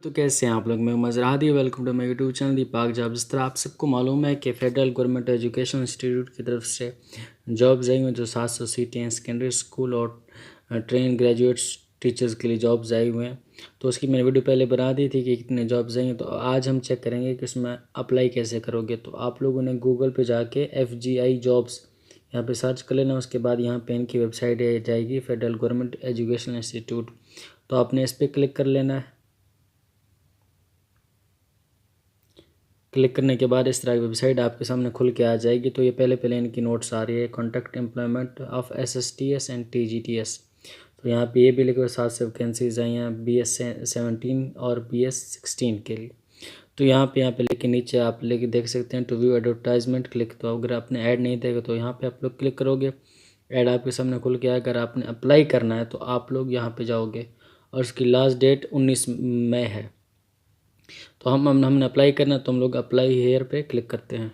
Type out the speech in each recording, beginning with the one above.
तो कैसे हैं आप लोग। मैं Mazradi, welcome to my YouTube channel Deepak job. जिस तरह आप सबको मालूम है कि फेडरल गवर्नमेंट एजुकेशन इंस्टीट्यूट की तरफ से जॉब्स आई हुई हैं, जो 700 सीटें हैं सेकेंडरी स्कूल और ट्रेन ग्रेजुएट्स टीचर्स के लिए जॉब्स आई हुए हैं। तो उसकी मैंने वीडियो पहले बना दी थी कि कितने जॉब्स आई हैं। तो आज हम चेक करेंगे कि उसमें अप्लाई कैसे करोगे। तो आप लोगों ने गूगल पे जाके FGI जॉब्स यहाँ पे सर्च कर लेना। उसके बाद यहाँ पे इनकी वेबसाइट जाएगी, फेडरल गवर्नमेंट एजुकेशन इंस्टीट्यूट। तो आपने इस पर क्लिक कर लेना है। क्लिक करने के बाद इस तरह की वेबसाइट आपके सामने खुल के आ जाएगी। तो ये पहले पहले इनकी नोट्स आ रही है, contact employment of SSTS and TGTS। तो यहाँ पे ये भी लिखे हुए 7 से वैकेंसीज आई हैं BS17 और BS16 के लिए। तो यहाँ पे लेके नीचे आप लेके देख सकते हैं टू व्यू एडवर्टाइजमेंट क्लिक। तो अगर आपने ऐड नहीं देखा तो यहाँ पे आप लोग क्लिक करोगे, ऐड आपके सामने खुल के आएगा। अगर आपने अप्लाई करना है तो आप लोग यहाँ पे जाओगे और उसकी लास्ट डेट 19 मई है। तो हमने अप्लाई करना, तो हम लोग अप्लाई हेयर पे क्लिक करते हैं।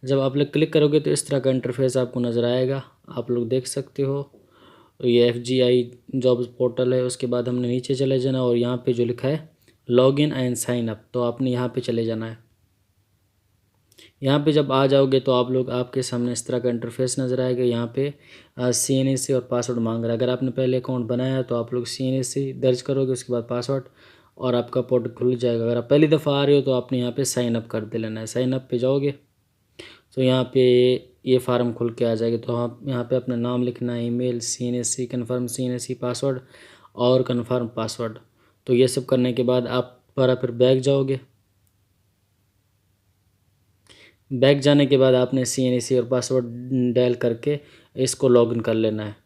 जब आप लोग क्लिक करोगे तो इस तरह का इंटरफेस आपको नज़र आएगा, आप लोग देख सकते हो। ये FGI जॉब्स पोर्टल है। उसके बाद हमने नीचे चले जाना और यहाँ पे जो लिखा है लॉगिन एंड साइन अप, तो आपने यहाँ पे चले जाना है। यहाँ पे जब आ जाओगे तो आप लोग आपके सामने इस तरह का इंटरफेस नज़र आएगा। यहाँ पे CNAC और पासवर्ड मांग रहा है। अगर आपने पहले अकाउंट बनाया है तो आप लोग CNAC दर्ज करोगे, उसके बाद पासवर्ड और आपका पोर्टल खुल जाएगा। अगर आप पहली दफ़ा आ रहे हो तो आपने यहाँ पे साइन अप कर दे लेना है। साइन अप पे जाओगे तो यहाँ पे ये फार्म खुल के आ जाएगी। तो आप यहाँ पे अपना नाम लिखना है, email, CNAC, confirm CNAC password और कन्फर्म पासवर्ड। तो ये सब करने के बाद आप फिर बैक जाओगे। बैक जाने के बाद आपने CNAC और पासवर्ड डायल करके इसको लॉगिन कर लेना है।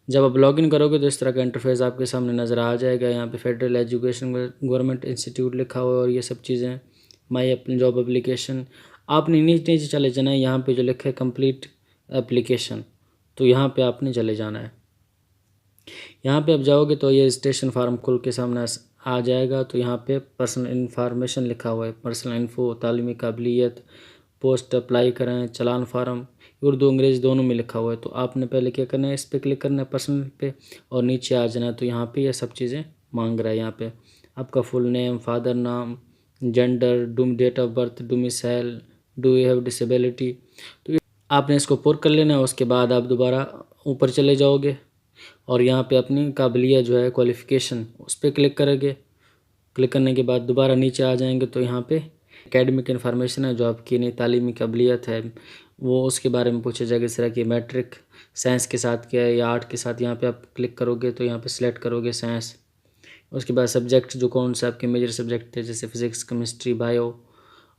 जब आप लॉगिन करोगे तो इस तरह का इंटरफेस आपके सामने नज़र आ जाएगा। यहाँ पे फेडरल एजुकेशन गवर्नमेंट इंस्टीट्यूट लिखा हुआ है और ये सब चीज़ें, माई अपनी जॉब एप्लीकेशन। आपने नीचे नीचे चले जाना है। यहाँ पे जो लिखा है कंप्लीट एप्लीकेशन, तो यहाँ पे आपने चले जाना है। यहाँ पे आप जाओगे तो ये रजिस्ट्रेशन फार्म खुल के सामने आ जाएगा। तो यहाँ पे पर्सनल इन्फॉर्मेशन लिखा हुआ है, पर्सनल इन्फो, तालीमी काबिलियत, पोस्ट अप्लाई करें, चलान फार्म, उर्दू अंग्रेज़ी दोनों में लिखा हुआ है। तो आपने पहले क्या करना है, इस पर क्लिक करना है पर्सनल पे और नीचे आ जाना है। तो यहाँ पे ये सब चीज़ें मांग रहा है। यहाँ पे आपका फुल नेम, फादर नाम, gender, date of birth, domicile, do you have disability. तो आपने इसको पुर कर लेना है। उसके बाद आप दोबारा ऊपर चले जाओगे और यहाँ पे अपनी काबिलियत जो है, क्वालिफ़िकेशन, उस पर क्लिक करोगे। क्लिक करने के बाद दोबारा नीचे आ जाएंगे तो यहाँ पे एकेडमिक इन्फॉर्मेशन है, जो आपकी नई तालीमी काबिलियत है वो उसके बारे में पूछा जाएगा। इस तरह की मैट्रिक साइंस के साथ क्या है या आर्ट के साथ। यहाँ पे आप क्लिक करोगे तो यहाँ पे सिलेक्ट करोगे साइंस। उसके बाद सब्जेक्ट जो कौन से आपके मेजर सब्जेक्ट थे, जैसे फिज़िक्स, केमिस्ट्री, बायो।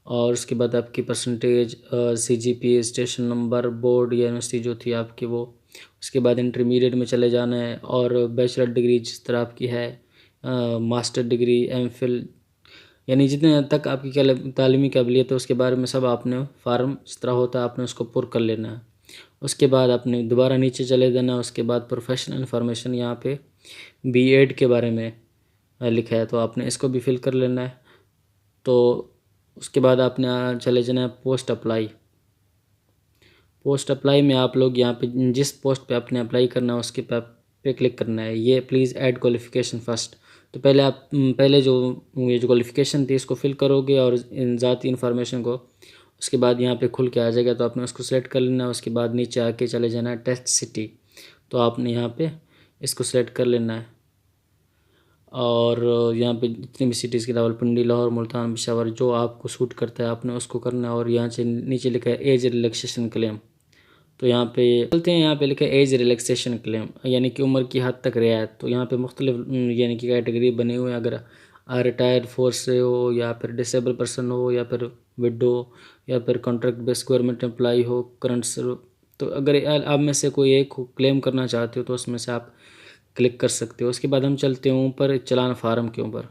और उसके बाद आपकी percentage, CGPA, station number, board या यूनिवर्सिटी जो थी आपकी वो। उसके बाद इंटरमीडिएट में चले जाना है और बैचलर डिग्री जिस तरह आपकी है, मास्टर डिग्री, MPhil, यानी जितने तक आपकी तालीमी काबिलियत है उसके बारे में सब आपने फार्म जिस तरह होता है आपने उसको पुर कर लेना है। उसके बाद आपने दोबारा नीचे चले जाना है। उसके बाद प्रोफेशनल इन्फॉर्मेशन, यहाँ पे B.Ed के बारे में लिखा है तो आपने इसको भी फिल कर लेना है। तो उसके बाद आपने चले जाना है पोस्ट अप्लाई। पोस्ट अप्लाई में आप लोग यहाँ पे जिस पोस्ट पे आपने अप्लाई करना है उसके पे क्लिक करना है। ये प्लीज़ ऐड क्वालिफ़िकेशन फर्स्ट। तो पहले आप पहले जो ये जो क्वालिफ़िकेशन थी इसको फिल करोगे और इन ज़ाती इन्फॉर्मेशन को। उसके बाद यहाँ पे खुल के आ जाएगा तो आपने उसको सेलेक्ट कर लेना है। उसके बाद नीचे आके चले जाना है टेस्ट सिटी, तो आपने यहाँ पे इसको सेलेक्ट कर लेना है। और यहाँ पे जितनी भी सिटीज़ की, रावलपिंडी, लाहौर, मुल्तान, पेशावर, जो आपको सूट करता है आपने उसको करना है। और यहाँ से नीचे लिखा है एज रिलैक्सेशन क्लेम, तो यहाँ पे चलते हैं। यहाँ पे लिखा है एज रिलैक्सेशन क्लेम, यानी कि उम्र की हद तक रियायत। तो यहाँ पे मुख्तलिफ यानी कि कैटेगरी बने हुए हैं। अगर रिटायर्ड फोर्स से हो या फिर डिसेबल पर्सन हो या फिर विडो या फिर कॉन्ट्रैक्ट बेस्ड गवर्नमेंट एम्प्लॉई हो, करंट सर्व। तो अगर आप में से कोई एक क्लेम करना चाहते हो तो उसमें से आप क्लिक कर सकते हो। उसके बाद हम चलते हैं ऊपर चलान फार्म के ऊपर।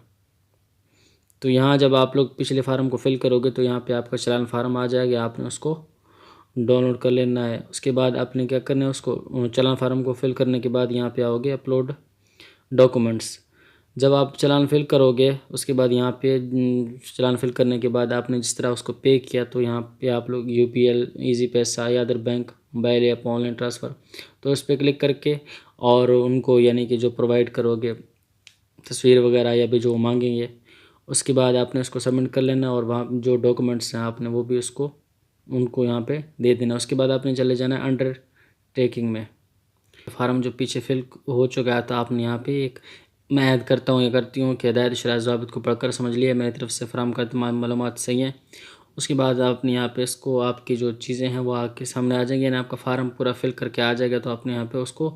तो यहाँ जब आप लोग पिछले फार्म को फिल करोगे तो यहाँ पे आपका चलान फार्म आ जाएगा, आपने उसको डाउनलोड कर लेना है। उसके बाद आपने क्या करना है, उसको चलान फार्म को फिल करने के बाद यहाँ पे आओगे अपलोड डॉक्यूमेंट्स। जब आप चलान फिल करोगे उसके बाद यहाँ पे चलान फिल करने के बाद आपने जिस तरह उसको पे किया तो यहाँ पे आप लोग UPL, ईजी पैसा या other bank, mobile app, online transfer, तो उस पर क्लिक करके और उनको यानी कि जो प्रोवाइड करोगे तस्वीर वगैरह या भी जो मांगेंगे। उसके बाद आपने उसको सबमिट कर लेना और वहाँ जो डॉक्यूमेंट्स हैं आपने वो भी उसको उनको यहाँ पे दे देना। उसके बाद आपने चले जाना है अंडर टेकिंग में। फार्म जो पीछे फिल हो चुका था आपने यहाँ पे एक, मैं ऐड करता हूँ या करती हूँ कि हिदायत शराइ ज़वाबित को पढ़कर समझ लिया, मेरी तरफ से फराहम कर तमाम मालूमात सही हैं। उसके बाद आपने यहाँ पे इसको आपकी जो चीज़ें हैं वो आपके सामने आ जाएंगी ना, आपका फार्म पूरा फिल करके आ जाएगा, तो आपने यहाँ पे उसको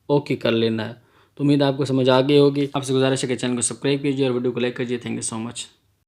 ओके कर लेना है। तो उम्मीद आपको समझ आ गई होगी। आपसे गुजारिश है कि चैनल को सब्सक्राइब कीजिए और वीडियो को लाइक कीजिए। Thank you so much.